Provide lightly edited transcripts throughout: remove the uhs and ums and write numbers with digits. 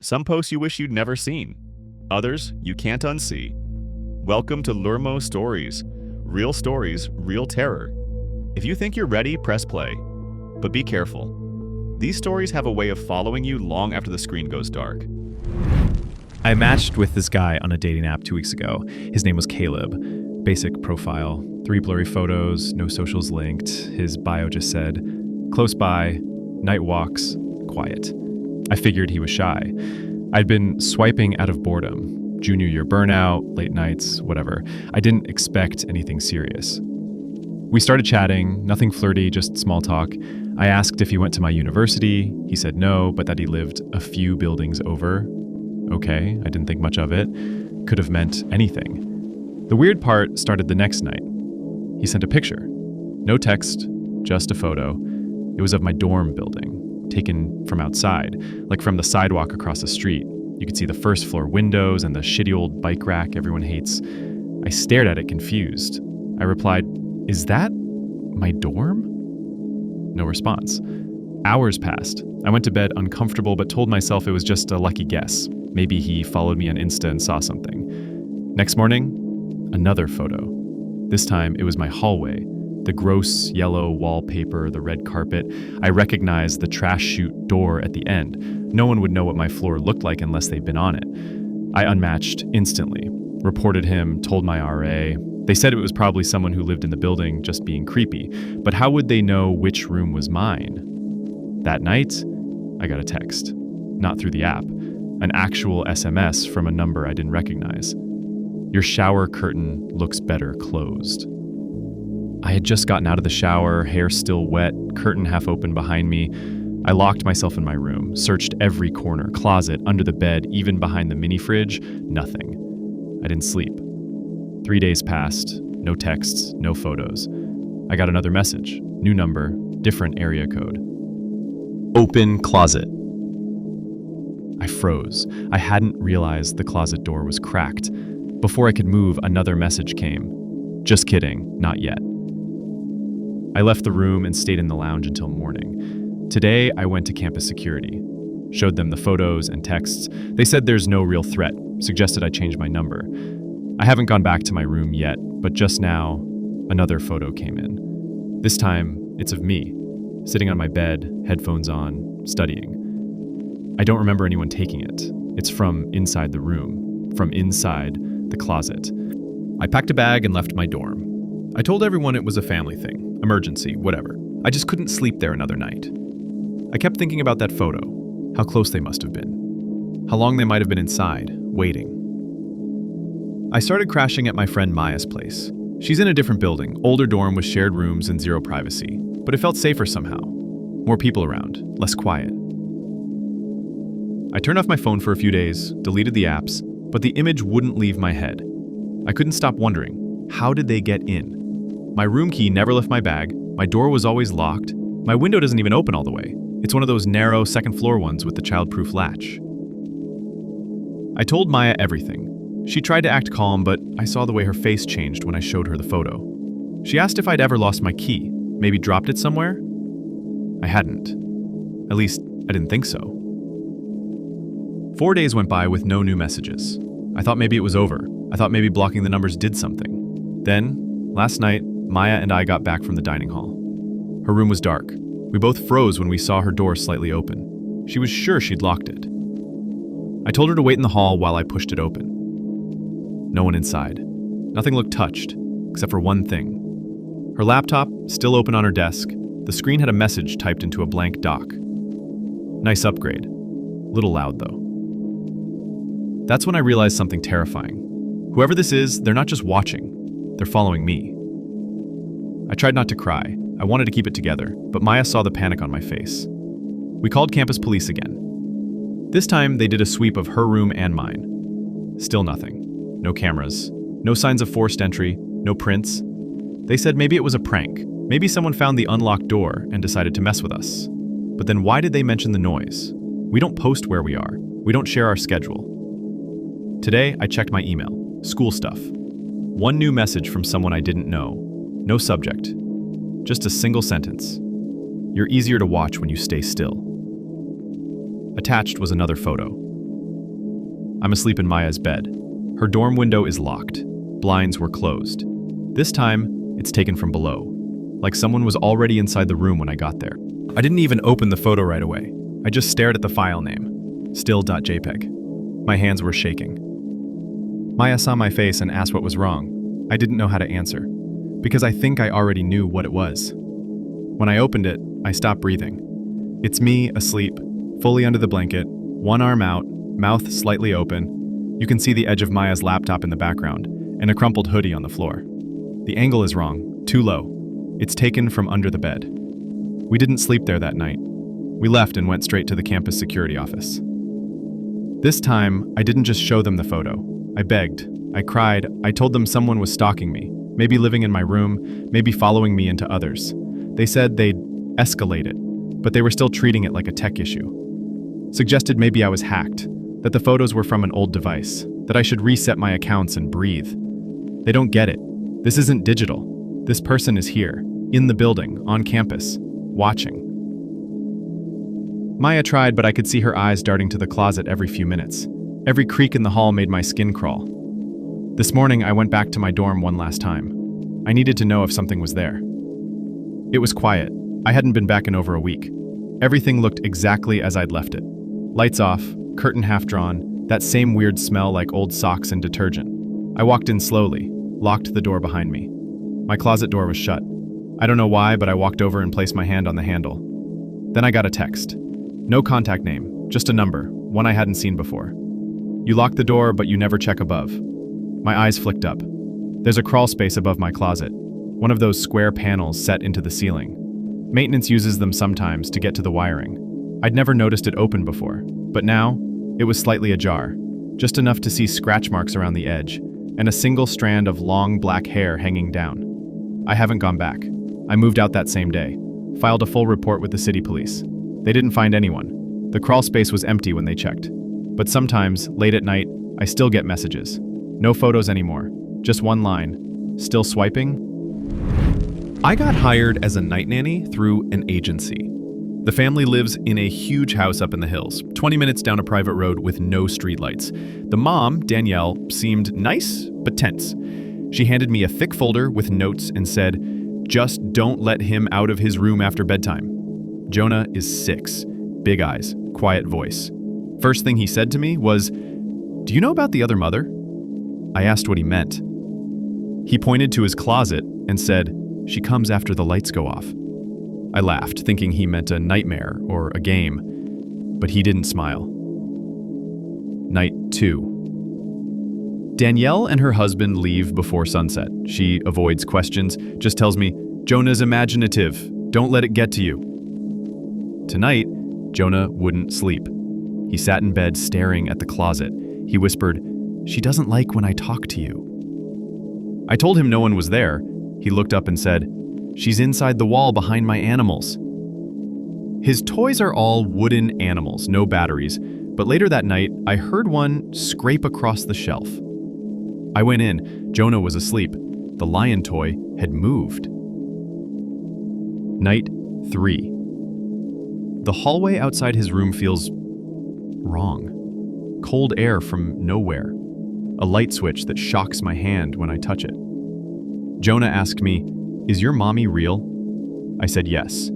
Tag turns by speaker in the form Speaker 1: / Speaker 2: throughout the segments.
Speaker 1: Some posts you wish you'd never seen. Others you can't unsee. Welcome to LurmoStories. Real stories, real terror. If you think you're ready, press play. But be careful. These stories have a way of following you long after the screen goes dark.
Speaker 2: I matched with this guy on a dating app 2 weeks ago. His name was Caleb. Basic profile, 3 blurry photos, no socials linked. His bio just said, close by, night walks, quiet. I figured he was shy. I'd been swiping out of boredom. Junior year burnout, late nights, whatever. I didn't expect anything serious. We started chatting, nothing flirty, just small talk. I asked if he went to my university. He said no, but that he lived a few buildings over. Okay, I didn't think much of it. Could have meant anything. The weird part started the next night. He sent a picture. No text, just a photo. It was of my dorm building, taken from outside, like from the sidewalk across the street. You could see the first floor windows and the shitty old bike rack everyone hates. I stared at it confused. I replied, "Is that my dorm?" No response. Hours passed. I went to bed uncomfortable but told myself it was just a lucky guess. Maybe he followed me on Insta and saw something. Next morning, another photo. This time it was my hallway. The gross yellow wallpaper, the red carpet. I recognized the trash chute door at the end. No one would know what my floor looked like unless they'd been on it. I unmatched instantly. Reported him, told my RA. They said it was probably someone who lived in the building just being creepy. But how would they know which room was mine? That night, I got a text. Not through the app. An actual SMS from a number I didn't recognize. Your shower curtain looks better closed. I had just gotten out of the shower, hair still wet, curtain half open behind me. I locked myself in my room, searched every corner, closet, under the bed, even behind the mini fridge. Nothing. I didn't sleep. 3 days passed. No texts, no photos. I got another message. New number, different area code. Open closet. I froze. I hadn't realized the closet door was cracked. Before I could move, another message came. Just kidding, not yet. I left the room and stayed in the lounge until morning. Today, I went to campus security. Showed them the photos and texts. They said there's no real threat, suggested I change my number. I haven't gone back to my room yet, but just now, another photo came in. This time, it's of me, sitting on my bed, headphones on, studying. I don't remember anyone taking it. It's from inside the room, from inside the closet. I packed a bag and left my dorm. I told everyone it was a family thing, emergency, whatever. I just couldn't sleep there another night. I kept thinking about that photo, how close they must have been, how long they might have been inside, waiting. I started crashing at my friend Maya's place. She's in a different building, older dorm with shared rooms and zero privacy, but it felt safer somehow. More people around, less quiet. I turned off my phone for a few days, deleted the apps, but the image wouldn't leave my head. I couldn't stop wondering, how did they get in? My room key never left my bag, my door was always locked, my window doesn't even open all the way. It's one of those narrow second floor ones with the childproof latch. I told Maya everything. She tried to act calm, but I saw the way her face changed when I showed her the photo. She asked if I'd ever lost my key, maybe dropped it somewhere? I hadn't. At least, I didn't think so. 4 days went by with no new messages. I thought maybe it was over. I thought maybe blocking the numbers did something. Then, last night, Maya and I got back from the dining hall. Her room was dark. We both froze when we saw her door slightly open. She was sure she'd locked it. I told her to wait in the hall while I pushed it open. No one inside. Nothing looked touched, except for one thing. Her laptop, still open on her desk, the screen had a message typed into a blank dock. Nice upgrade. Little loud, though. That's when I realized something terrifying. Whoever this is, they're not just watching. They're following me. I tried not to cry. I wanted to keep it together, but Maya saw the panic on my face. We called campus police again. This time, they did a sweep of her room and mine. Still nothing. No cameras. No signs of forced entry. No prints. They said maybe it was a prank. Maybe someone found the unlocked door and decided to mess with us. But then why did they mention the noise? We don't post where we are. We don't share our schedule. Today, I checked my email. School stuff. One new message from someone I didn't know. No subject. Just a single sentence. You're easier to watch when you stay still. Attached was another photo. I'm asleep in Maya's bed. Her dorm window is locked. Blinds were closed. This time, it's taken from below, like someone was already inside the room when I got there. I didn't even open the photo right away. I just stared at the file name, still.jpg. My hands were shaking. Maya saw my face and asked what was wrong. I didn't know how to answer, because I think I already knew what it was. When I opened it, I stopped breathing. It's me, asleep, fully under the blanket, one arm out, mouth slightly open. You can see the edge of Maya's laptop in the background, and a crumpled hoodie on the floor. The angle is wrong, too low. It's taken from under the bed. We didn't sleep there that night. We left and went straight to the campus security office. This time, I didn't just show them the photo. I begged, I cried, I told them someone was stalking me, maybe living in my room, maybe following me into others. They said they'd escalate it, but they were still treating it like a tech issue. Suggested maybe I was hacked, that the photos were from an old device, that I should reset my accounts and breathe. They don't get it. This isn't digital. This person is here, in the building, on campus, watching. Maya tried, but I could see her eyes darting to the closet every few minutes. Every creak in the hall made my skin crawl. This morning, I went back to my dorm one last time. I needed to know if something was there. It was quiet. I hadn't been back in over a week. Everything looked exactly as I'd left it. Lights off, curtain half drawn, that same weird smell like old socks and detergent. I walked in slowly, locked the door behind me. My closet door was shut. I don't know why, but I walked over and placed my hand on the handle. Then I got a text. No contact name, just a number, one I hadn't seen before. You lock the door, but you never check above. My eyes flicked up. There's a crawl space above my closet, one of those square panels set into the ceiling. Maintenance uses them sometimes to get to the wiring. I'd never noticed it open before, but now, it was slightly ajar, just enough to see scratch marks around the edge, and a single strand of long black hair hanging down. I haven't gone back. I moved out that same day, filed a full report with the city police. They didn't find anyone. The crawl space was empty when they checked. But sometimes, late at night, I still get messages. No photos anymore, just one line. Still swiping? I got hired as a night nanny through an agency. The family lives in a huge house up in the hills, 20 minutes down a private road with no streetlights. The mom, Danielle, seemed nice but tense. She handed me a thick folder with notes and said, "Just don't let him out of his room after bedtime." Jonah is 6, big eyes, quiet voice. First thing he said to me was, "Do you know about the other mother?" I asked what he meant. He pointed to his closet and said, "She comes after the lights go off." I laughed, thinking he meant a nightmare or a game, but he didn't smile. Night 2. Danielle and her husband leave before sunset. She avoids questions, just tells me, "Jonah's imaginative. Don't let it get to you." Tonight, Jonah wouldn't sleep. He sat in bed staring at the closet. He whispered, "She doesn't like when I talk to you." I told him no one was there. He looked up and said, "She's inside the wall behind my animals." His toys are all wooden animals, no batteries, but later that night, I heard one scrape across the shelf. I went in. Jonah was asleep. The lion toy had moved. Night 3. The hallway outside his room feels wrong. Cold air from nowhere. A light switch that shocks my hand when I touch it. Jonah asked me, "Is your mommy real?" I said yes.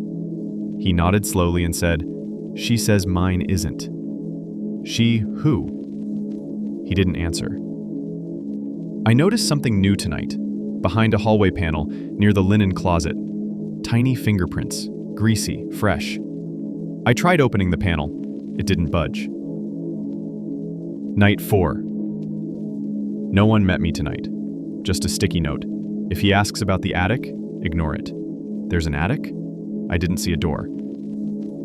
Speaker 2: He nodded slowly and said, "She says mine isn't." "She who?" He didn't answer. I noticed something new tonight. Behind a hallway panel, near the linen closet. Tiny fingerprints, greasy, fresh. I tried opening the panel. It didn't budge. Night 4. No one met me tonight. Just a sticky note. If he asks about the attic, ignore it. There's an attic? I didn't see a door.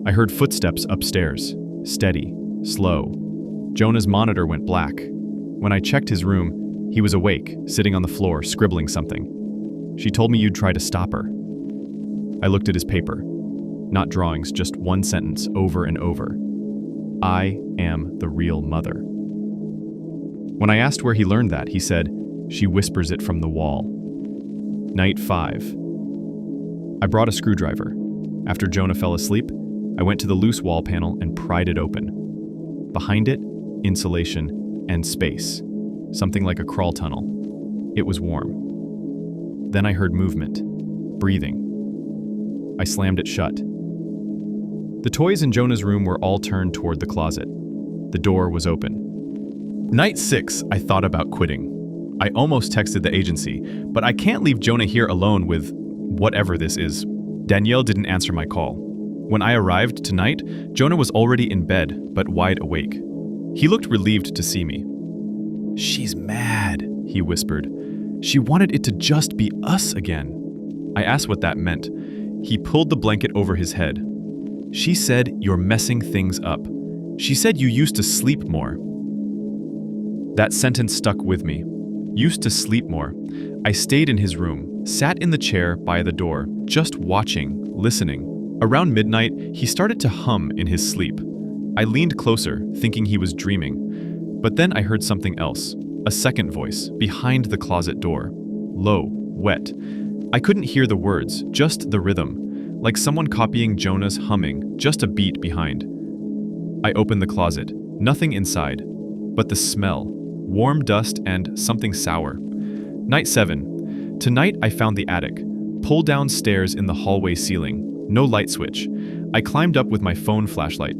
Speaker 2: I heard footsteps upstairs. Steady, slow. Jonah's monitor went black. When I checked his room, he was awake, sitting on the floor, scribbling something. She told me you'd try to stop her. I looked at his paper. Not drawings, just one sentence over and over. I am the real mother. When I asked where he learned that, he said, "She whispers it from the wall." Night 5. I brought a screwdriver. After Jonah fell asleep, I went to the loose wall panel and pried it open. Behind it, insulation, and space. Something like a crawl tunnel. It was warm. Then I heard movement. Breathing. I slammed it shut. The toys in Jonah's room were all turned toward the closet. The door was open. Night 6, I thought about quitting. I almost texted the agency, but I can't leave Jonah here alone with whatever this is. Danielle didn't answer my call. When I arrived tonight, Jonah was already in bed, but wide awake. He looked relieved to see me. "She's mad," he whispered. "She wanted it to just be us again." I asked what that meant. He pulled the blanket over his head. "She said you're messing things up. She said you used to sleep more." That sentence stuck with me. Used to sleep more. I stayed in his room, sat in the chair by the door, just watching, listening. Around midnight, he started to hum in his sleep. I leaned closer, thinking he was dreaming. But then I heard something else, a second voice, behind the closet door. Low, wet. I couldn't hear the words, just the rhythm, like someone copying Jonah's humming, just a beat behind. I opened the closet, nothing inside, but the smell, warm dust and something sour. Night 7. Tonight I found the attic, pulled down stairs in the hallway ceiling, no light switch. I climbed up with my phone flashlight.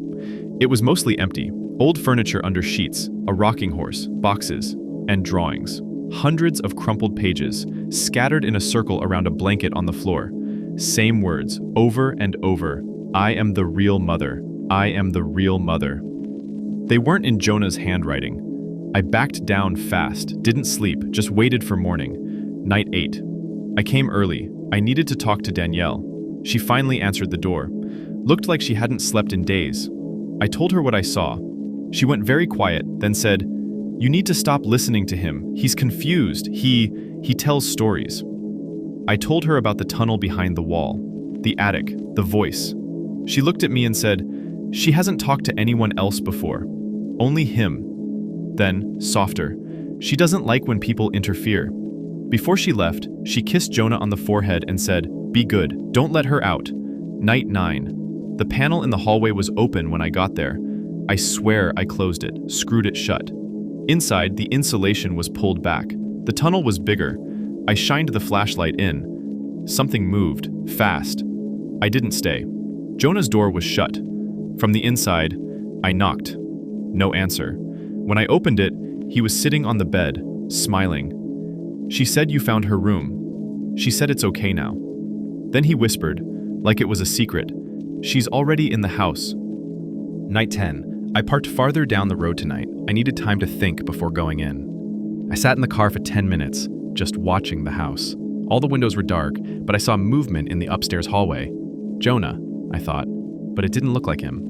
Speaker 2: It was mostly empty, old furniture under sheets, a rocking horse, boxes, and drawings. Hundreds of crumpled pages, scattered in a circle around a blanket on the floor. Same words, over and over. I am the real mother. I am the real mother. They weren't in Jonah's handwriting. I backed down fast, didn't sleep, just waited for morning. Night 8. I came early. I needed to talk to Danielle. She finally answered the door. Looked like she hadn't slept in days. I told her what I saw. She went very quiet, then said, "You need to stop listening to him. He's confused. He tells stories." I told her about the tunnel behind the wall, the attic, the voice. She looked at me and said, she hasn't talked to anyone else before. Only him. Then, softer, she doesn't like when people interfere. Before she left, she kissed Jonah on the forehead and said, "Be good, don't let her out." Night 9. The panel in the hallway was open when I got there. I swear I closed it, screwed it shut. Inside, the insulation was pulled back. The tunnel was bigger. I shined the flashlight in. Something moved, fast. I didn't stay. Jonah's door was shut. From the inside, I knocked. No answer. When I opened it, he was sitting on the bed, smiling. "She said you found her room. She said it's okay now." Then he whispered, like it was a secret, "She's already in the house." Night 10. I parked farther down the road tonight. I needed time to think before going in. I sat in the car for 10 minutes, just watching the house. All the windows were dark, but I saw movement in the upstairs hallway. Jonah, I thought, but it didn't look like him.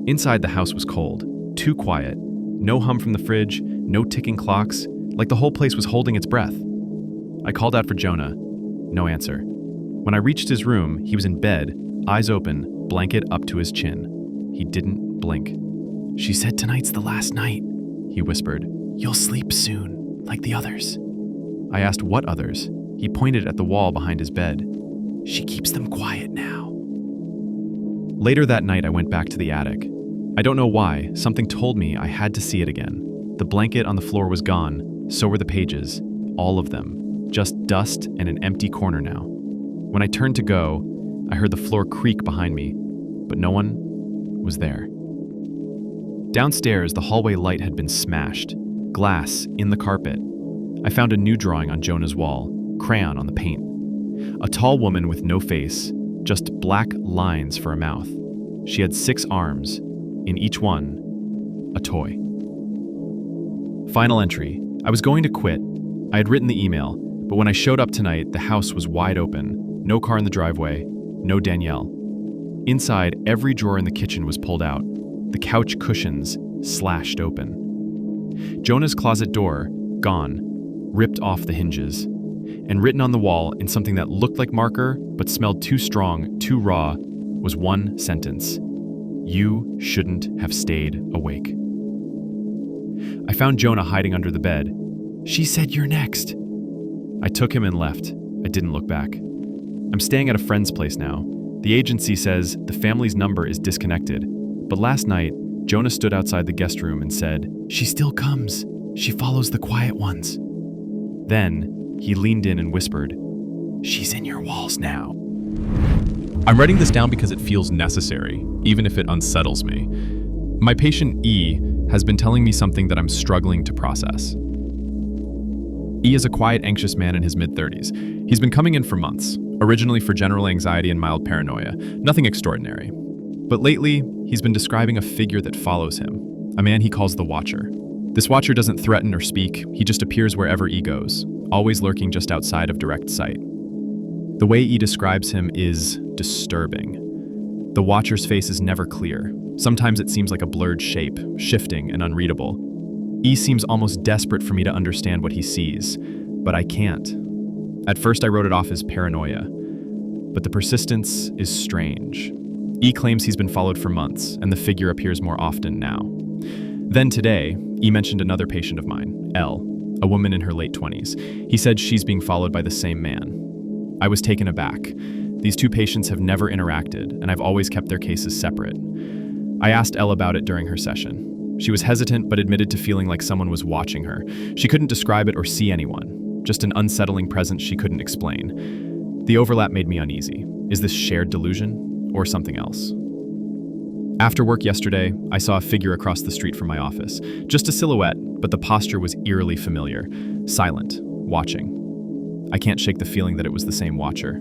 Speaker 2: Inside, the house was cold, too quiet. No hum from the fridge, no ticking clocks, like the whole place was holding its breath. I called out for Jonah. No answer. When I reached his room, he was in bed, eyes open, blanket up to his chin. He didn't blink. "She said tonight's the last night," he whispered. "You'll sleep soon, like the others." I asked what others. He pointed at the wall behind his bed. "She keeps them quiet now." Later that night, I went back to the attic. I don't know why, something told me I had to see it again. The blanket on the floor was gone, so were the pages, all of them. Just dust and an empty corner now. When I turned to go, I heard the floor creak behind me, but no one was there. Downstairs, the hallway light had been smashed. Glass in the carpet. I found a new drawing on Jonah's wall, crayon on the paint. A tall woman with no face, just black lines for a mouth. She had 6 arms, in each one, a toy. Final entry. I was going to quit. I had written the email, but when I showed up tonight, the house was wide open. No car in the driveway, no Danielle. Inside, every drawer in the kitchen was pulled out. The couch cushions slashed open. Jonah's closet door, gone, ripped off the hinges. And written on the wall in something that looked like marker, but smelled too strong, too raw, was one sentence. "You shouldn't have stayed awake." I found Jonah hiding under the bed. "She said you're next." I took him and left. I didn't look back. I'm staying at a friend's place now. The agency says the family's number is disconnected, but last night Jonah stood outside the guest room and said, "She still comes. She follows the quiet ones." Then he leaned in and whispered, "She's in your walls now." I'm writing this down because it feels necessary, even if it unsettles me. My patient E has been telling me something that I'm struggling to process. E is a quiet, anxious man in his mid-30s. He's been coming in for months, originally for general anxiety and mild paranoia, nothing extraordinary. But lately, he's been describing a figure that follows him, a man he calls the Watcher. This Watcher doesn't threaten or speak, he just appears wherever E goes, always lurking just outside of direct sight. The way E describes him is disturbing. The Watcher's face is never clear. Sometimes it seems like a blurred shape, shifting and unreadable. E seems almost desperate for me to understand what he sees, but I can't. At first I wrote it off as paranoia, but the persistence is strange. E claims he's been followed for months, and the figure appears more often now. Then today, E mentioned another patient of mine, L, a woman in her late 20s. He said she's being followed by the same man. I was taken aback. These two patients have never interacted, and I've always kept their cases separate. I asked Elle about it during her session. She was hesitant but admitted to feeling like someone was watching her. She couldn't describe it or see anyone, just an unsettling presence she couldn't explain. The overlap made me uneasy. Is this shared delusion or something else? After work yesterday, I saw a figure across the street from my office. Just a silhouette, but the posture was eerily familiar. Silent, watching. I can't shake the feeling that it was the same Watcher.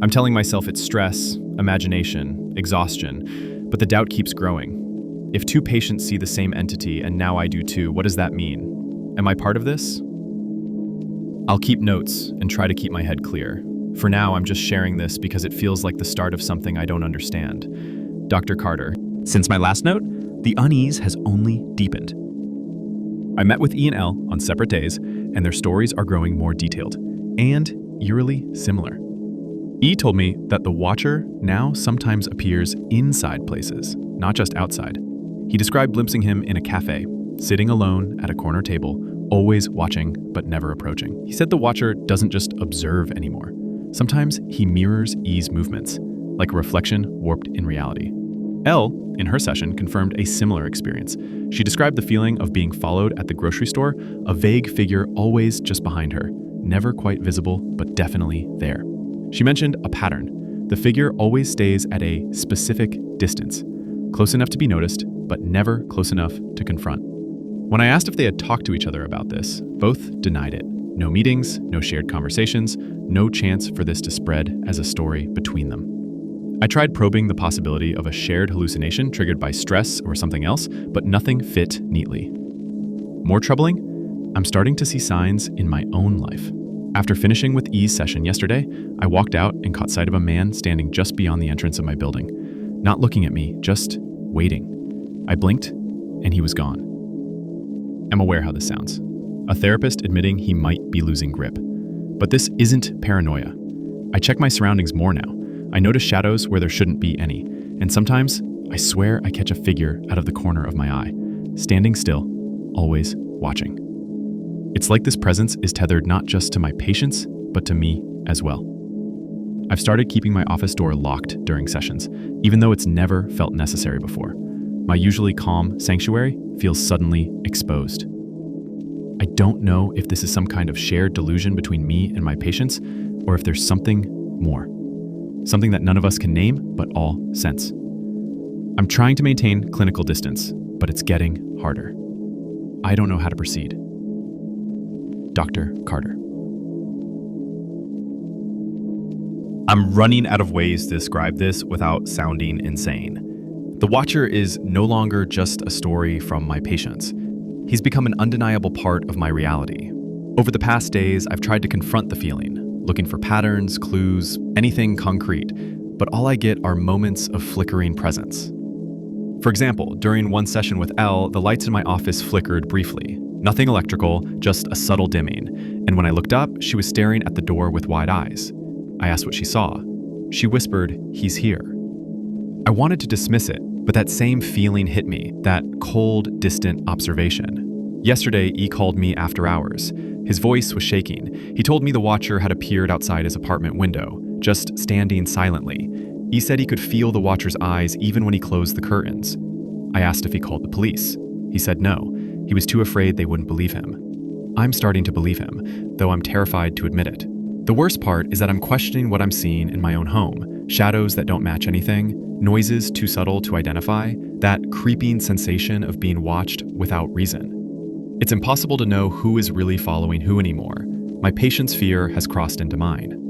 Speaker 2: I'm telling myself it's stress, imagination, exhaustion, but the doubt keeps growing. If two patients see the same entity and now I do too, what does that mean? Am I part of this? I'll keep notes and try to keep my head clear. For now, I'm just sharing this because it feels like the start of something I don't understand. Dr. Carter. Since my last note, the unease has only deepened. I met with E and L on separate days, and their stories are growing more detailed and eerily similar. E told me that the Watcher now sometimes appears inside places, not just outside. He described glimpsing him in a cafe, sitting alone at a corner table, always watching but never approaching. He said the Watcher doesn't just observe anymore. Sometimes he mirrors E's movements, like a reflection warped in reality. Elle, in her session, confirmed a similar experience. She described the feeling of being followed at the grocery store, a vague figure always just behind her, never quite visible, but definitely there. She mentioned a pattern. The figure always stays at a specific distance, close enough to be noticed, but never close enough to confront. When I asked if they had talked to each other about this, both denied it. No meetings, no shared conversations, no chance for this to spread as a story between them. I tried probing the possibility of a shared hallucination triggered by stress or something else, but nothing fit neatly. More troubling, I'm starting to see signs in my own life. After finishing with E's session yesterday, I walked out and caught sight of a man standing just beyond the entrance of my building. Not looking at me, just waiting. I blinked, and he was gone. I'm aware how this sounds. A therapist admitting he might be losing grip. But this isn't paranoia. I check my surroundings more now. I notice shadows where there shouldn't be any. And sometimes, I swear I catch a figure out of the corner of my eye, standing still, always watching. It's like this presence is tethered not just to my patients, but to me as well. I've started keeping my office door locked during sessions, even though it's never felt necessary before. My usually calm sanctuary feels suddenly exposed. I don't know if this is some kind of shared delusion between me and my patients, or if there's something more. Something that none of us can name, but all sense. I'm trying to maintain clinical distance, but it's getting harder. I don't know how to proceed. Dr. Carter. I'm running out of ways to describe this without sounding insane. The Watcher is no longer just a story from my patients. He's become an undeniable part of my reality. Over the past days, I've tried to confront the feeling, looking for patterns, clues, anything concrete, but all I get are moments of flickering presence. For example, during one session with Elle, the lights in my office flickered briefly. Nothing electrical, just a subtle dimming. And when I looked up, she was staring at the door with wide eyes. I asked what she saw. She whispered, "He's here." I wanted to dismiss it, but that same feeling hit me, that cold, distant observation. Yesterday, E called me after hours. His voice was shaking. He told me the Watcher had appeared outside his apartment window, just standing silently. He said he could feel the Watcher's eyes even when he closed the curtains. I asked if he called the police. He said no. He was too afraid they wouldn't believe him. I'm starting to believe him, though I'm terrified to admit it. The worst part is that I'm questioning what I'm seeing in my own home. Shadows that don't match anything, noises too subtle to identify, that creeping sensation of being watched without reason. It's impossible to know who is really following who anymore. My patient's fear has crossed into mine.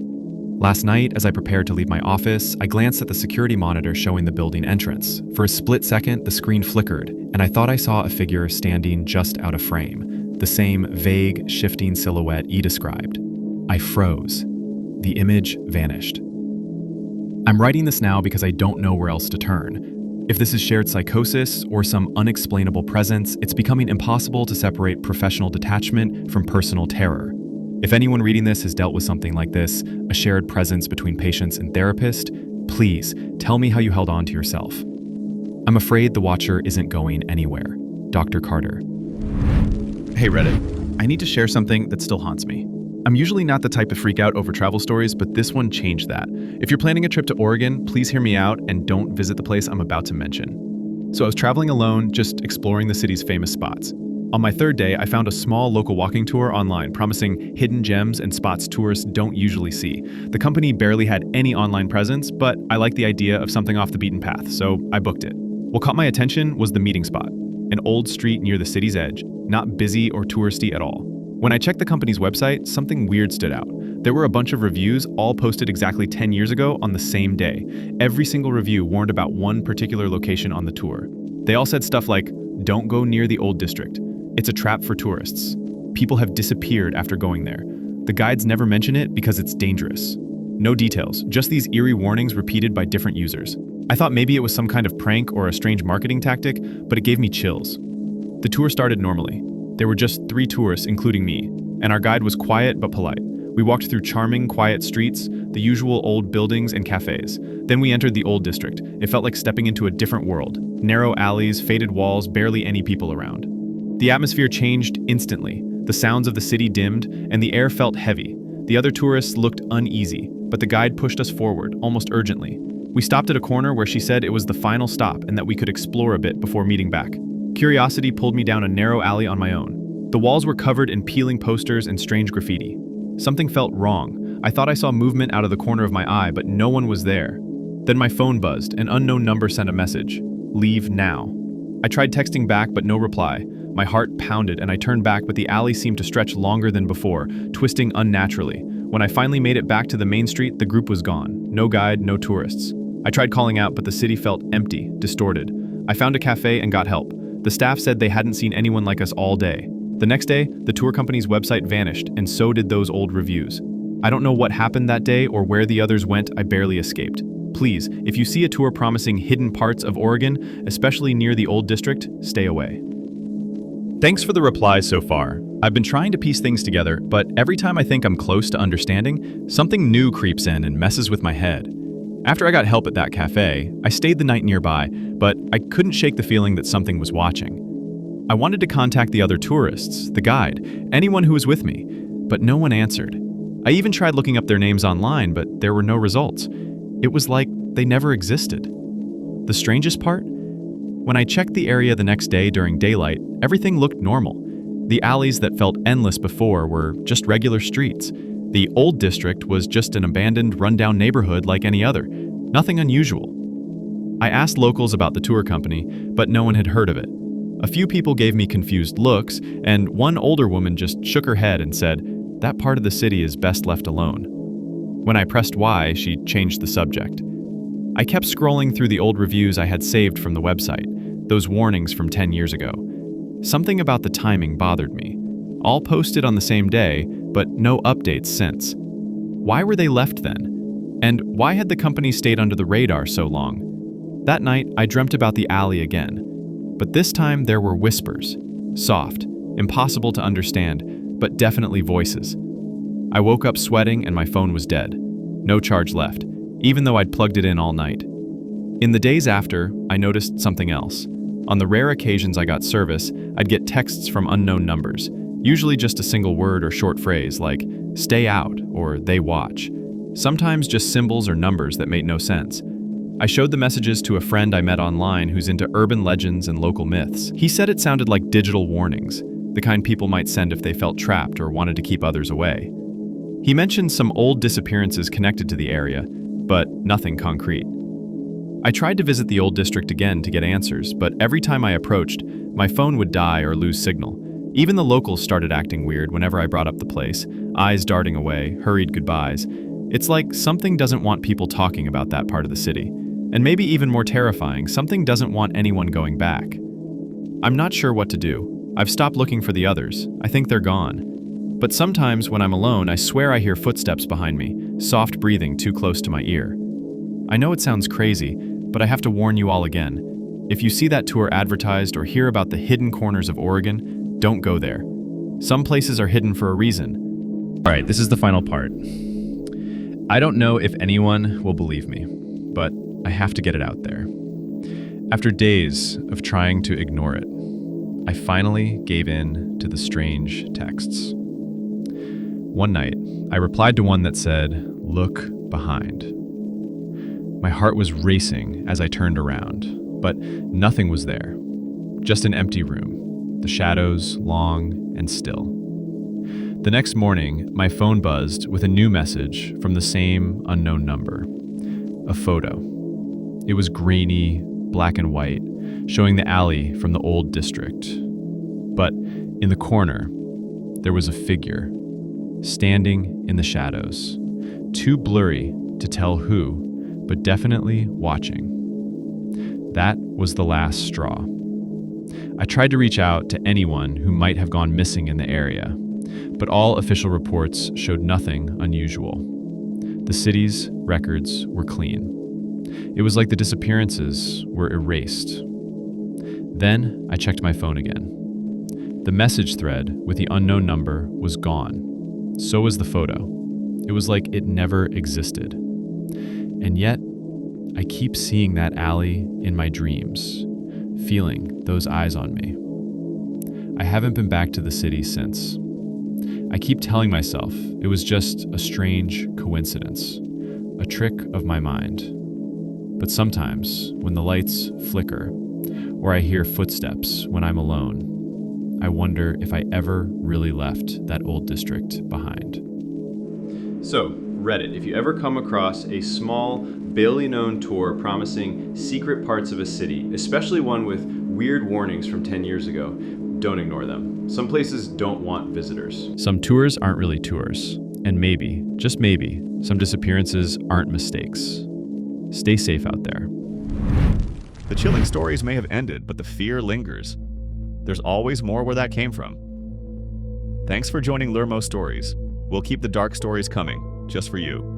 Speaker 2: Last night, as I prepared to leave my office, I glanced at the security monitor showing the building entrance. For a split second, the screen flickered, and I thought I saw a figure standing just out of frame, the same vague, shifting silhouette E described. I froze. The image vanished. I'm writing this now because I don't know where else to turn. If this is shared psychosis or some unexplainable presence, it's becoming impossible to separate professional detachment from personal terror. If anyone reading this has dealt with something like this, a shared presence between patients and therapist, please tell me how you held on to yourself. I'm afraid the watcher isn't going anywhere. Dr. Carter.
Speaker 3: Hey Reddit, I need to share something that still haunts me. I'm usually not the type to freak out over travel stories, but this one changed that. If you're planning a trip to Oregon, please hear me out and don't visit the place I'm about to mention. So I was traveling alone, just exploring the city's famous spots. On my third day, I found a small local walking tour online promising hidden gems and spots tourists don't usually see. The company barely had any online presence, but I liked the idea of something off the beaten path, so I booked it. What caught my attention was the meeting spot, an old street near the city's edge, not busy or touristy at all. When I checked the company's website, something weird stood out. There were a bunch of reviews, all posted exactly 10 years ago on the same day. Every single review warned about one particular location on the tour. They all said stuff like, "Don't go near the old district. It's a trap for tourists. People have disappeared after going there. The guides never mention it because it's dangerous." No details, just these eerie warnings repeated by different users. I thought maybe it was some kind of prank or a strange marketing tactic, but it gave me chills. The tour started normally. There were just 3 tourists, including me, and our guide was quiet but polite. We walked through charming, quiet streets, the usual old buildings and cafes. Then we entered the old district. It felt like stepping into a different world. Narrow alleys, faded walls, barely any people around. The atmosphere changed instantly. The sounds of the city dimmed, and the air felt heavy. The other tourists looked uneasy, but the guide pushed us forward, almost urgently. We stopped at a corner where she said it was the final stop and that we could explore a bit before meeting back. Curiosity pulled me down a narrow alley on my own. The walls were covered in peeling posters and strange graffiti. Something felt wrong. I thought I saw movement out of the corner of my eye, but no one was there. Then my phone buzzed. An unknown number sent a message. "Leave now." I tried texting back, but no reply. My heart pounded, and I turned back, but the alley seemed to stretch longer than before, twisting unnaturally. When I finally made it back to the main street, the group was gone. No guide, no tourists. I tried calling out, but the city felt empty, distorted. I found a cafe and got help. The staff said they hadn't seen anyone like us all day. The next day, the tour company's website vanished, and so did those old reviews. I don't know what happened that day or where the others went. I barely escaped. Please, if you see a tour promising hidden parts of Oregon, especially near the old district, stay away.
Speaker 2: Thanks for the replies so far. I've been trying to piece things together, but every time I think I'm close to understanding, something new creeps in and messes with my head. After I got help at that cafe, I stayed the night nearby, but I couldn't shake the feeling that something was watching. I wanted to contact the other tourists, the guide, anyone who was with me, but no one answered. I even tried looking up their names online, but there were no results. It was like they never existed. The strangest part? When I checked the area the next day during daylight, everything looked normal. The alleys that felt endless before were just regular streets. The old district was just an abandoned, rundown neighborhood like any other. Nothing unusual. I asked locals about the tour company, but no one had heard of it. A few people gave me confused looks, and one older woman just shook her head and said, "That part of the city is best left alone." When I pressed why, she changed the subject. I kept scrolling through the old reviews I had saved from the website, those warnings from 10 years ago. Something about the timing bothered me. All posted on the same day, but no updates since. Why were they left then? And why had the company stayed under the radar so long? That night, I dreamt about the alley again. But this time there were whispers. Soft, impossible to understand, but definitely voices. I woke up sweating and my phone was dead. No charge left, even though I'd plugged it in all night. In the days after, I noticed something else. On the rare occasions I got service, I'd get texts from unknown numbers, usually just a single word or short phrase like, "Stay out," or "They watch." Sometimes just symbols or numbers that made no sense.
Speaker 3: I showed the messages to a friend I met online who's into urban legends and local myths. He said it sounded like digital warnings, the kind people might send if they felt trapped or wanted to keep others away. He mentioned some old disappearances connected to the area, but nothing concrete. I tried to visit the old district again to get answers, but every time I approached, my phone would die or lose signal. Even the locals started acting weird whenever I brought up the place, eyes darting away, hurried goodbyes. It's like something doesn't want people talking about that part of the city. And maybe even more terrifying, something doesn't want anyone going back. I'm not sure what to do. I've stopped looking for the others. I think they're gone. But sometimes when I'm alone, I swear I hear footsteps behind me, soft breathing too close to my ear. I know it sounds crazy, but I have to warn you all again. If you see that tour advertised or hear about the hidden corners of Oregon, don't go there. Some places are hidden for a reason.
Speaker 2: All right, this is the final part. I don't know if anyone will believe me, but I have to get it out there. After days of trying to ignore it, I finally gave in to the strange texts. One night, I replied to one that said, "Look behind." My heart was racing as I turned around, but nothing was there. Just an empty room, the shadows long and still. The next morning, my phone buzzed with a new message from the same unknown number. A photo. It was grainy, black and white, showing the alley from the old district. But in the corner, there was a figure, standing in the shadows, too blurry to tell who, but definitely watching. That was the last straw. I tried to reach out to anyone who might have gone missing in the area, but all official reports showed nothing unusual. The city's records were clean. It was like the disappearances were erased. Then I checked my phone again. The message thread with the unknown number was gone. So was the photo. It was like it never existed. And yet, I keep seeing that alley in my dreams, feeling those eyes on me. I haven't been back to the city since. I keep telling myself it was just a strange coincidence, a trick of my mind. But sometimes, when the lights flicker, or I hear footsteps when I'm alone, I wonder if I ever really left that old district behind.
Speaker 3: So, Reddit, if you ever come across a small, barely known tour promising secret parts of a city, especially one with weird warnings from 10 years ago, don't ignore them. Some places don't want visitors.
Speaker 2: Some tours aren't really tours, and maybe, just maybe, some disappearances aren't mistakes. Stay safe out there.
Speaker 1: The chilling stories may have ended, but the fear lingers. There's always more where that came from. Thanks for joining LurmoStories. We'll keep the dark stories coming, just for you.